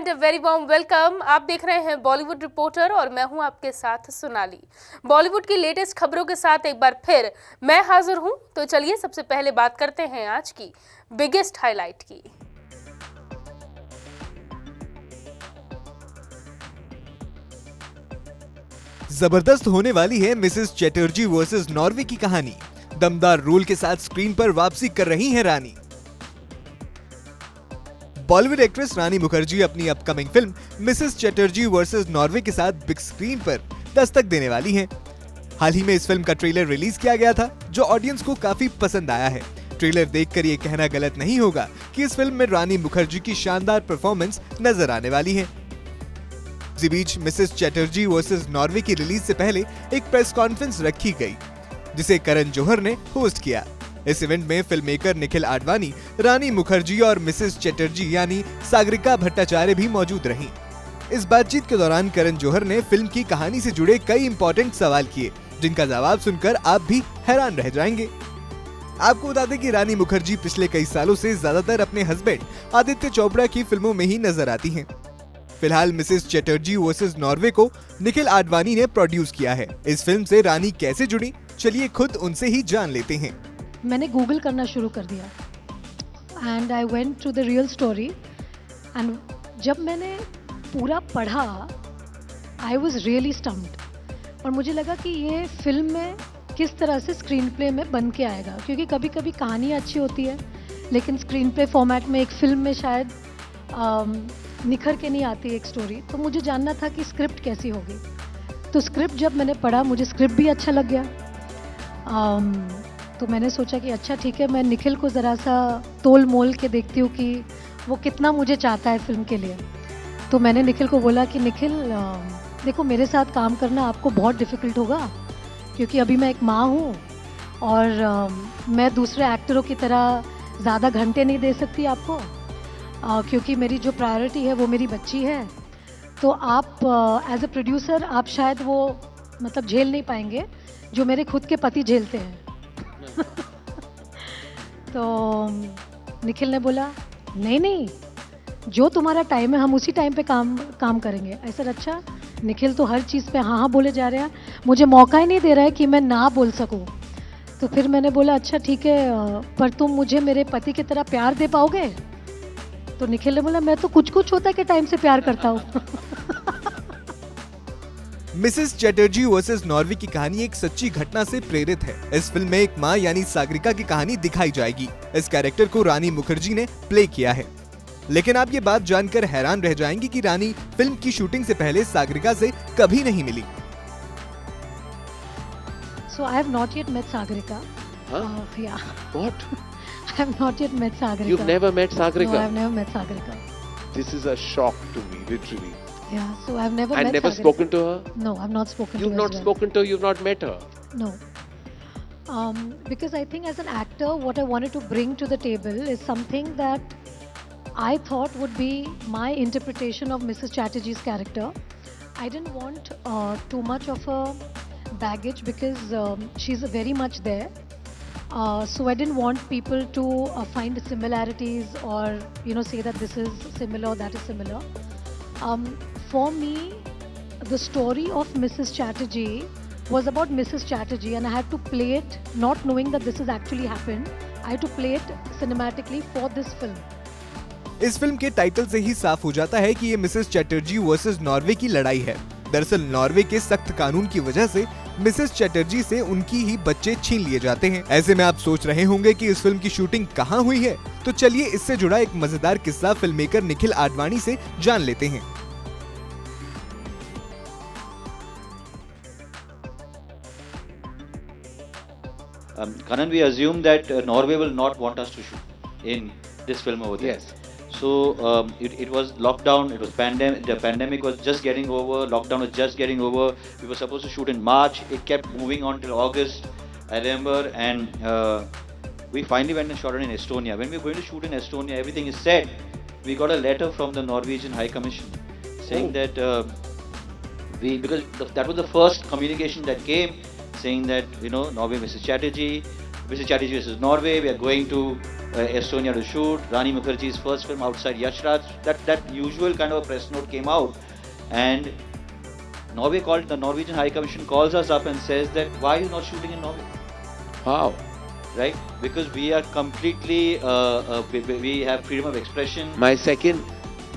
And very warm welcome. आप देख रहे हैं बॉलीवुड रिपोर्टर और मैं हूं आपके साथ सोनाली। बॉलीवुड की लेटेस्ट खबरों के साथ एक बार फिर मैं हाजिर हूं। तो चलिए सबसे पहले बात करते हैं आज की बिगेस्ट हाईलाइट की। जबरदस्त होने वाली है मिसेस चैटर्जी वर्सेस नॉर्वे की कहानी। दमदार रोल के साथ स्क्रीन पर वापसी कर रही हैं रानी। बॉलीवुड एक्ट्रेस रानी मुखर्जी अपनी upcoming film Mrs Chatterjee versus Norway के साथ बिग स्क्रीन पर दस्तक देने वाली हैं। हाल ही में इस फिल्म का ट्रेलर रिलीज किया गया था, जो ऑडियंस को काफी पसंद आया है। ट्रेलर देखकर ये कहना गलत नहीं होगा कि इस फिल्म में रानी मुखर्जी की शानदार परफॉर्मेंस नजर आने वाली है। इसी बीच मिसेस चैटर्जी वर्सेस नॉर्वे की रिलीज से पहले एक प्रेस कॉन्फ्रेंस रखी गई, जिसे करण जौहर ने होस्ट किया। इस इवेंट में फिल्म मेकर निखिल आडवाणी, रानी मुखर्जी और मिसेस चैटर्जी यानी सागरिका भट्टाचार्य भी मौजूद रहीं। इस बातचीत के दौरान करण जौहर ने फिल्म की कहानी से जुड़े कई इंपॉर्टेंट सवाल किए, जिनका जवाब सुनकर आप भी हैरान रह जाएंगे। आपको बता दें कि रानी मुखर्जी पिछले कई सालों से ज्यादातर अपने हस्बैंड आदित्य चोपड़ा की फिल्मों में ही नजर आती हैं। फिलहाल मिसेस चैटर्जी वर्सेस नॉर्वे को निखिल आडवाणी ने प्रोड्यूस किया है। इस फिल्म से रानी कैसे जुड़ी, चलिए खुद उनसे ही जान लेते हैं। मैंने गूगल करना शुरू कर दिया and I went to the real story and जब मैंने पूरा पढ़ा आई वॉज रियली स्टम्प्ड और मुझे लगा कि ये फिल्म में किस तरह से स्क्रीन प्ले में बन के आएगा, क्योंकि कभी कभी कहानी अच्छी होती है लेकिन स्क्रीन प्ले फॉर्मेट में एक फिल्म में शायद निखर के नहीं आती एक स्टोरी। तो मुझे जानना था कि स्क्रिप्ट कैसी होगी। तो स्क्रिप्ट जब मैंने पढ़ा मुझे स्क्रिप्ट भी अच्छा लग गया। तो मैंने सोचा कि अच्छा ठीक है, मैं निखिल को ज़रा सा तोल मोल के देखती हूँ कि वो कितना मुझे चाहता है फिल्म के लिए। तो मैंने निखिल को बोला कि निखिल देखो, मेरे साथ काम करना आपको बहुत डिफ़िकल्ट होगा, क्योंकि अभी मैं एक माँ हूँ और मैं दूसरे एक्टरों की तरह ज़्यादा घंटे नहीं दे सकती आपको, क्योंकि मेरी जो प्रायोरिटी है वो मेरी बच्ची है। तो आप एज ए प्रोड्यूसर आप शायद वो मतलब झेल नहीं पाएंगे जो मेरे खुद के पति झेलते हैं। तो निखिल ने बोला नहीं नहीं, जो तुम्हारा टाइम है हम उसी टाइम पे काम करेंगे। ऐसा अच्छा, निखिल तो हर चीज़ पे हाँ हाँ बोले जा रहे हैं, मुझे मौका ही नहीं दे रहा है कि मैं ना बोल सकूं। तो फिर मैंने बोला अच्छा ठीक है, पर तुम मुझे मेरे पति की तरह प्यार दे पाओगे? तो निखिल ने बोला मैं तो कुछ कुछ होता के टाइम से प्यार करता हूँ। मिसेस चैटर्जी वर्सेस नॉर्वे की कहानी एक सच्ची घटना से प्रेरित है। इस फिल्म में एक माँ यानी सागरिका की कहानी दिखाई जाएगी। इस कैरेक्टर को रानी मुखर्जी ने प्ले किया है। लेकिन आप ये बात जानकर हैरान रह जाएंगी कि रानी फिल्म की शूटिंग से पहले सागरिका से कभी नहीं मिली। So I have not yet met Sagarika. Huh? Yeah. What? I have not yet met Sagarika. You've never met Sagarika? No, I have never met Sagarika. This is a shock to me, literally. Yeah, so I've never And met never Sagarika. spoken to her? No, I've not spoken You've to her. not as well. spoken to her, you've not met her? No. Because I think as an actor, what I wanted to bring to the table is something that I thought would be my interpretation of Mrs. Chatterjee's character. I didn't want too much of a baggage because she's very much there. So I didn't want people to find similarities or say that this is similar, that is similar. For me, the story of Mrs. Chatterjee was about Mrs. Chatterjee, and I had to play it not knowing that this has actually happened. I had to play it cinematically for this film. इस film के title से ही साफ हो जाता है कि ये Mrs Chatterjee versus Norway की लड़ाई है। दरअसल नॉर्वे के सख्त कानून की वजह से मिसेस चैटर्जी से उनकी ही बच्चे छीन लिए जाते हैं। ऐसे में आप सोच रहे होंगे कि इस फिल्म की शूटिंग कहाँ हुई है, तो चलिए इससे जुड़ा एक मजेदार किस्सा फिल्म मेकर निखिल आडवाणी से जान लेते हैं। Kanan, we assume that Norway will not want us to shoot in this film over there. Yes. So it was lockdown. It was pandemic. The pandemic was just getting over. Lockdown was just getting over. We were supposed to shoot in March. It kept moving on till August. I remember, and we finally went and shot it in Estonia. When we were going to shoot in Estonia, everything is set. We got a letter from the Norwegian High Commission saying that that was the first communication that came, saying that Norway, Mrs. Chatterjee, Mrs. Chatterjee versus Norway. We are going to Estonia to shoot Rani Mukherjee's first film outside Yash Raj. That usual kind of a press note came out, and the Norwegian High Commission calls us up and says that why are you not shooting in Norway? How? Right? Because we are completely we have freedom of expression, My second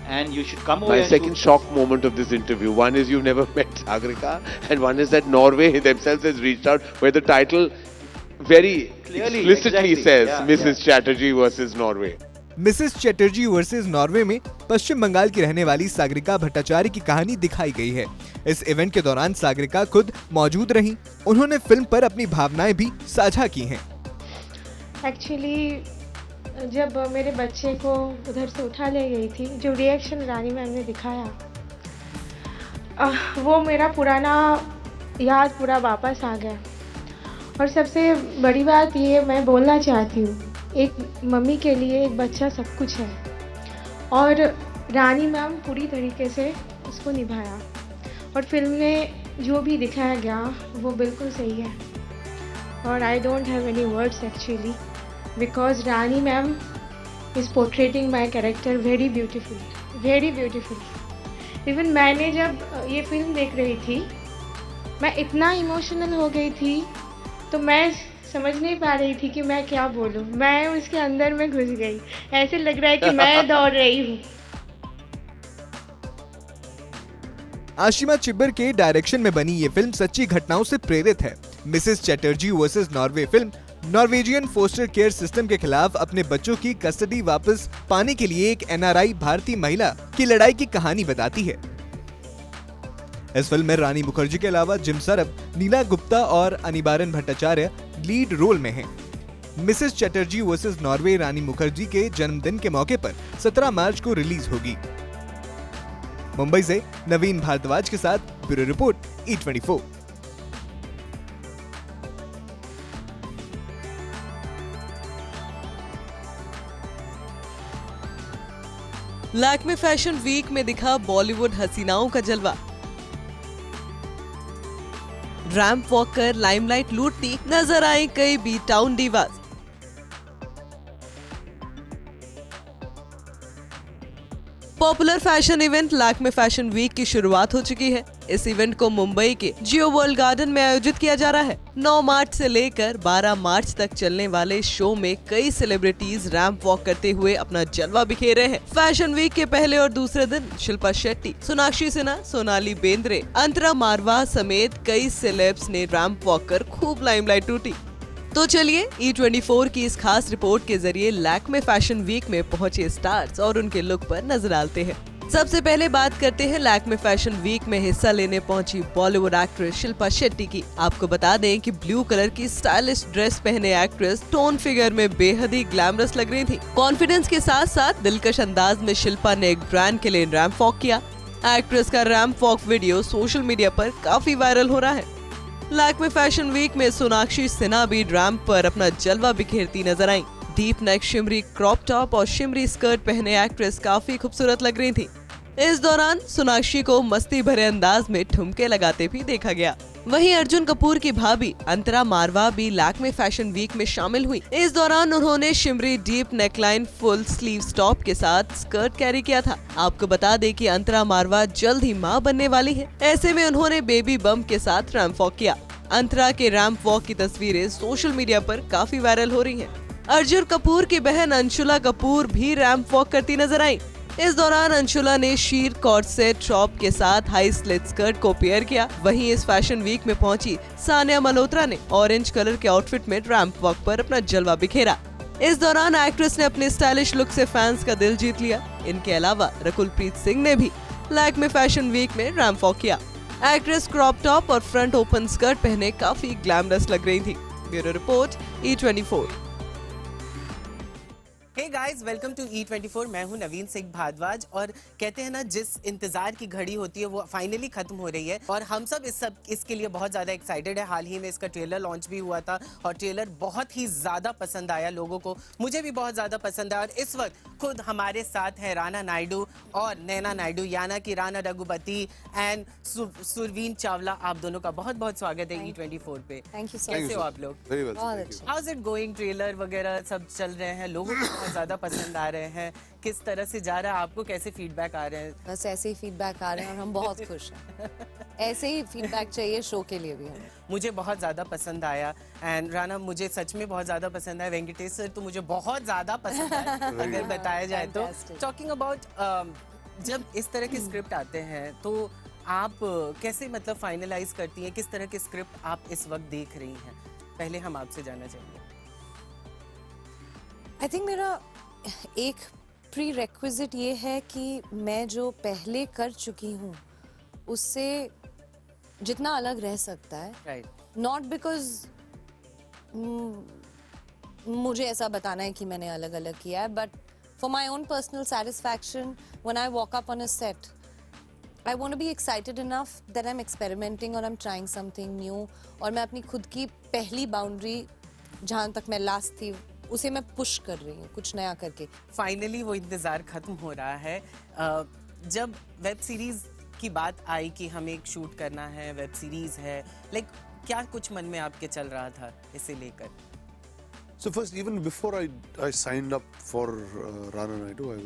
and you should come over. and shoot. shock moment of this interview. One is you've never met Sagarika, and one is that Norway themselves has reached out, where the title very Clearly, explicitly exactly. says Yeah, Mrs. Chatterjee versus Norway. Mrs Chatterjee versus Norway में पश्चिम बंगाल की रहने वाली सागरिका भट्टाचार्य की कहानी दिखाई गई है। इस इवेंट के दौरान सागरिका खुद मौजूद रहीं। उन्होंने फिल्म पर अपनी भावनाएं भी साझा की हैं। एक्चुअली जब मेरे बच्चे को उधर से उठा ले गई थी, जो रिएक्शन रानी मैम ने दिखाया, वो मेरा पुराना याद पूरा वापस आ गया। और सबसे बड़ी बात ये मैं बोलना चाहती हूँ, एक मम्मी के लिए एक बच्चा सब कुछ है, और रानी मैम पूरी तरीके से उसको निभाया, और फिल्म में जो भी दिखाया गया वो बिल्कुल सही है। और I don't have any words actually, because Rani ma'am is portraying my character very beautifully, very beautifully. Even मैंने जब ये फिल्म देख रही थी, मैं इतना इमोशनल हो गई थी, तो मैं समझ नहीं पा रही थी कि मैं क्या बोलूं। मैं उसके अंदर में घुस गई, ऐसे लग रहा है कि मैं दौड़ रही हूँ। आशिमा चिब्बर के डायरेक्शन में बनी ये फिल्म सच्ची घटनाओं से प्रेरित है। Mrs Chatterjee versus Norway film Norwegian foster care system के खिलाफ अपने बच्चों की कस्टडी वापस पाने के लिए एक NRI भारतीय महिला की लड़ाई की कहानी बताती है। इस फिल्म में रानी मुखर्जी के अलावा जिम सरब, नीला गुप्ता और अनिबारन भट्टाचार्य लीड रोल में हैं। मिसेस चैटर्जी वर्सेस नॉर्वे रानी मुखर्जी के जन्मदिन के मौके पर 17 मार्च को रिलीज होगी। मुंबई से नवीन भारद्वाज के साथ bureau report E24। Lakme fashion week में दिखा बॉलीवुड हसीनाओं का जलवा। रैंप वॉक कर लाइमलाइट लूटती नजर आई कई B town divas. Popular fashion event Lakme fashion week की शुरुआत हो चुकी है। इस इवेंट को मुंबई के जियो वर्ल्ड गार्डन में आयोजित किया जा रहा है। 9 मार्च से लेकर 12 मार्च तक चलने वाले शो में कई सेलिब्रिटीज रैंप वॉक करते हुए अपना जलवा बिखेर रहे हैं। फैशन वीक के पहले और दूसरे दिन शिल्पा शेट्टी, सोनाक्षी सिन्हा, सोनाली बेंद्रे, अंतरा मारवाह समेत कई सेलेब्स ने रैंप वॉक कर खूब लाइमलाइट लूटी। तो चलिए E24 की इस खास रिपोर्ट के जरिए लैक्मे फैशन वीक में पहुंचे स्टार्स और उनके लुक पर नजर डालते हैं। सबसे पहले बात करते हैं लैक्मे फैशन वीक में हिस्सा लेने पहुंची बॉलीवुड एक्ट्रेस शिल्पा शेट्टी की। आपको बता दें कि ब्लू कलर की स्टाइलिश ड्रेस पहने एक्ट्रेस टोन फिगर में बेहद ही ग्लैमरस लग रही थी। कॉन्फिडेंस के साथ साथ दिलकश अंदाज में शिल्पा ने एक ब्रांड के लिए रैंप वॉक किया। एक्ट्रेस का ramp walk video social media पर काफी वायरल हो रहा है। लैक्मे फैशन वीक में सोनाक्षी सिन्हा भी रैंप पर अपना जलवा बिखेरती नजर आई। Deep neck shimmery crop top और शिमरी स्कर्ट पहने एक्ट्रेस काफी खूबसूरत लग रही थी। इस दौरान सोनाक्षी को मस्ती भरे अंदाज में ठुमके लगाते भी देखा गया। वहीं अर्जुन कपूर की भाभी अंतरा मारवाह भी लैक्मे फैशन वीक में शामिल हुई। इस दौरान उन्होंने shimmery deep neckline full sleeve top के साथ स्कर्ट कैरी किया था। आपको बता दें कि अंतरा मारवाह जल्द ही मां बनने वाली है। ऐसे में उन्होंने बेबी बम्प के साथ रैंप वॉक किया। अंतरा के रैंप वॉक की तस्वीरें सोशल मीडिया पर काफी वायरल हो रही हैं। अर्जुन कपूर की बहन अंशुला कपूर भी रैंप वॉक करती नजर आई। इस दौरान अंशुला ने शीर कॉर्सेट टॉप के साथ हाई स्लिट स्कर्ट को पेयर किया। वहीं इस फैशन वीक में पहुंची सानिया मल्होत्रा ने ऑरेंज कलर के आउटफिट में रैंप वॉक पर अपना जलवा बिखेरा। इस दौरान एक्ट्रेस ने अपने स्टाइलिश लुक से फैंस का दिल जीत लिया। इनके अलावा रकुलप्रीत सिंह ने भी लैक्मे फैशन वीक में रैंप वॉक किया। एक्ट्रेस क्रॉप टॉप और फ्रंट ओपन स्कर्ट पहने काफी ग्लैमरस लग रही थी। Bureau report E24। Hey guys, welcome to E24। मैं हूं नवीन सिंह भारद्वाज और कहते हैं ना, जिस इंतजार की घड़ी होती है वो फाइनली खत्म हो रही है और हम सब इसके लिए बहुत ज़्यादा एक्साइटेड है। हाल ही में इसका ट्रेलर लॉन्च भी हुआ था और ट्रेलर बहुत ही ज़्यादा पसंद आया लोगों को, मुझे भी बहुत ज़्यादा पसंद आया। और इस वक्त खुद हमारे साथ हैं राणा नायडू और नैना नायडू, याना कि राणा रघुपति एंड सुरवीन चावला। आप दोनों का बहुत बहुत स्वागत है E24 पे। थैंक यू सो कैसे हो आप लोग? Very well. बहुत Thank you. अच्छा। How is it going? Trailer वगैरह सब चल रहे हैं, लोगों को बहुत ज्यादा पसंद आ रहे हैं, किस तरह से जा रहा है? आपको कैसे फीडबैक आ रहे हैं? बस ऐसे ही फीडबैक आ रहे हैं और हम बहुत खुश हैं। ऐसे ही फीडबैक चाहिए शो के लिए भी हमें। मुझे बहुत ज्यादा पसंद आया एंड राणा मुझे सच में बहुत ज्यादा पसंद आया। वेंकटेश सर तो मुझे बहुत ज्यादा पसंद आया अगर बताया जाए तो। Fantastic. टॉकिंग अबाउट जब इस तरह के स्क्रिप्ट आते हैं तो आप कैसे मतलब फाइनलाइज करती हैं? किस तरह के स्क्रिप्ट आप इस वक्त देख रही हैं? पहले हम आपसे जानना चाहेंगे। आई थिंक मेरा एक प्री रेक्विजिट ये है कि मैं जो पहले कर चुकी हूँ उससे जितना अलग रह सकता है, राइट, नॉट बिकॉज मुझे ऐसा बताना है कि मैंने अलग अलग किया है, but for my own personal satisfaction when I walk up on a set I want to be excited enough that I'm experimenting or I'm trying something new और मैं अपनी खुद की पहली बाउंड्री जहाँ तक मैं लास्ट थी उसे मैं पुश कर रही हूँ कुछ नया करके। फाइनली वो इंतज़ार ख़त्म हो रहा है। जब वेब सीरीज़ की बात आई कि हमें एक शूट करना है, वेब सीरीज़ है, लाइक क्या कुछ मन में आपके चल रहा था इसे लेकर? So first, even before I signed up for Rana Naidu,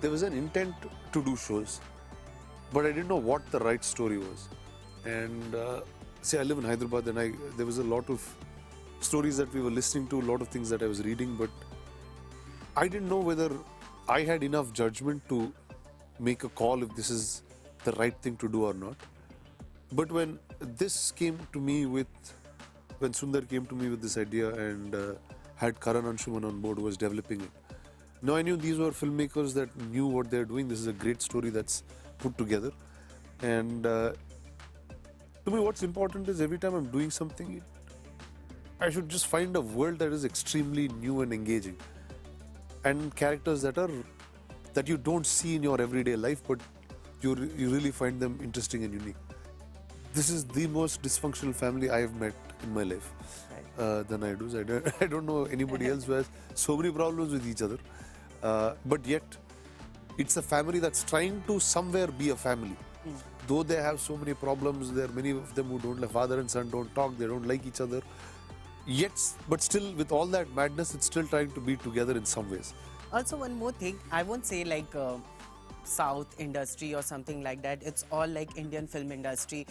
there was an intent to do shows, but I didn't know what the right story was. And say I live in Hyderabad, and there was a lot of stories that we were listening to, a lot of things that I was reading, but I didn't know whether I had enough judgment to make a call if this is the right thing to do or not. But when this came to me when Sundar came to me with this idea and had Karan Anshuman on board, was developing it. Now I knew these were filmmakers that knew what they're doing. This is a great story that's put together. And to me, what's important is every time I'm doing something, I should just find a world that is extremely new and engaging, and characters that you don't see in your everyday life, but you really find them interesting and unique. This is the most dysfunctional family I have met in my life. The Naidus. I don't know anybody else who has so many problems with each other. But yet, it's a family that's trying to somewhere be a family. Though they have so many problems, there are many of them who don't, like father and son don't talk, they don't like each other. Yet, but still, with all that madness, it's still trying to be together in some ways. Also, one more thing, I won't say like South industry or something like that. It's all like Indian film industry.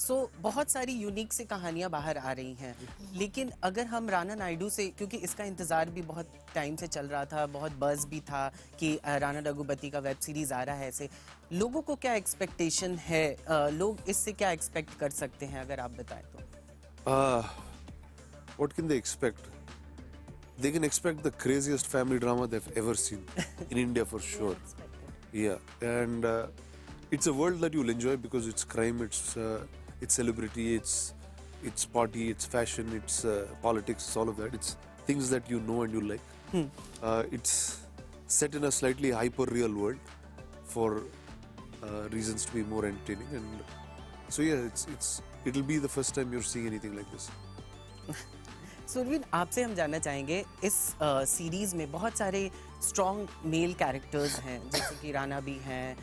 So बहुत सारी unique सी कहानियाँ बाहर आ रही हैं, लेकिन अगर हम राणा नायडू से, क्योंकि इसका इंतज़ार भी बहुत टाइम से चल रहा था, बहुत बज़ भी था कि राणा रघुपति का वेब सीरीज़ आ रहा है, ऐसे लोगों को क्या एक्सपेक्टेशन है? लोग इससे क्या एक्सपेक्ट कर सकते हैं अगर आप बताएं तो? What can they expect? They can expect the craziest family drama they've ever seen in India for sure. Yeah, and it's a world that you'll enjoy because it's crime, it's celebrity, it's party, it's fashion, it's politics, it's all of that. It's things that you know and you like. It's set in a slightly hyper real world for reasons to be more entertaining, and so yeah, it'll be the first time you're seeing anything like this. Surveen, आपसे हम जानना चाहेंगे, इस series में बहुत सारे strong male characters हैं, जैसे कि राणा भी हैं,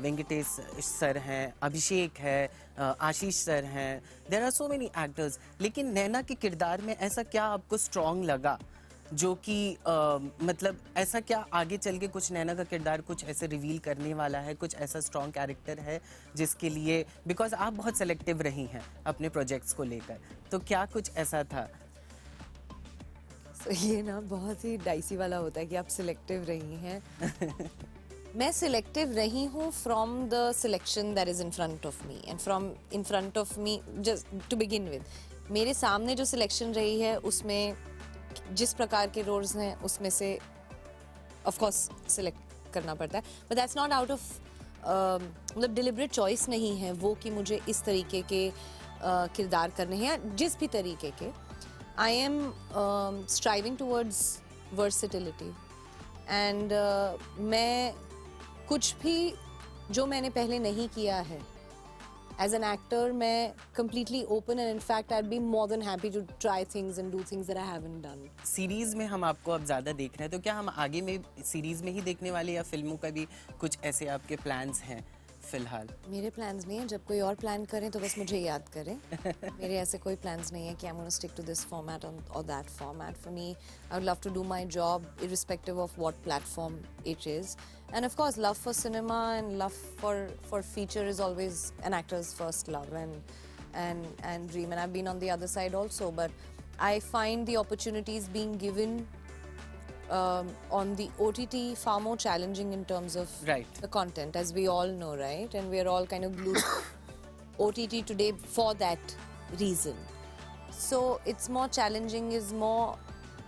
वेंकटेश सर हैं, अभिषेक है, आशीष सर हैं, there are so many actors, लेकिन नैना के किरदार में ऐसा क्या आपको स्ट्रॉन्ग लगा जो कि मतलब ऐसा क्या आगे चल के कुछ नैना का किरदार कुछ ऐसे रिवील करने वाला है, कुछ ऐसा स्ट्रॉन्ग कैरेक्टर है जिसके लिए, बिकॉज आप बहुत सेलेक्टिव रही हैं अपने प्रोजेक्ट्स को लेकर, तो क्या कुछ ऐसा था? ये ना बहुत ही डाइसी वाला होता है कि आप सिलेक्टिव रही हैं। मैं सिलेक्टिव रही हूँ from the selection that is in front of me and from in front of me, just to begin with मेरे सामने जो सिलेक्शन रही है उसमें जिस प्रकार के रोल्स हैं उसमें से ऑफ कोर्स सिलेक्ट करना पड़ता है, but that's not out of मतलब डिलिबरेट चॉइस नहीं है वो कि मुझे इस तरीके के किरदार करने हैं, जिस भी तरीके के। I am striving towards versatility. And मैं कुछ भी जो मैंने पहले नहीं किया है as an actor मैं completely open and in fact I'd be more than happy to try things and do things that I haven't done. Series में हम आपको अब ज़्यादा देख रहे हैं, तो क्या हम आगे में सीरीज में ही देखने वाले या फिल्मों का भी कुछ ऐसे आपके प्लान्स हैं फिलहाल? मेरे प्लान्स नहीं है, जब कोई और प्लान करें तो बस मुझे याद करें. मेरे ऐसे कोई प्लान्स नहीं है कि I'm going to stick to this format or that format. For me, I would love to do my job irrespective of what platform it is. And of course, love for cinema and love for feature is always an actor's first love and dream. And I've been on the other side also, but I find the opportunities being given on the OTT far more challenging in terms of Right. the content, as we all know, right? And we're all kind of glued to OTT today for that reason. So it's more challenging, is more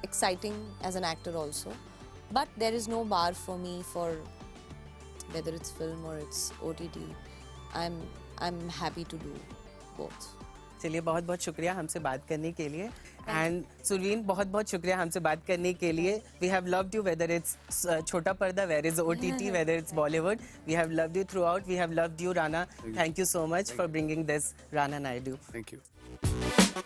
exciting as an actor also. But there is no bar for me for whether it's film or it's OTT. I'm happy to do both. चलिए, बहुत बहुत शुक्रिया हमसे बात करने के लिए. And Surveen, बहुत बहुत शुक्रिया हमसे बात करने के लिए. We have loved you whether it's छोटा पर्दा, where is OTT, whether it's Bollywood. We have loved you throughout. We have loved you, Rana. Thank you so much for bringing this, Rana Naidu. Thank you.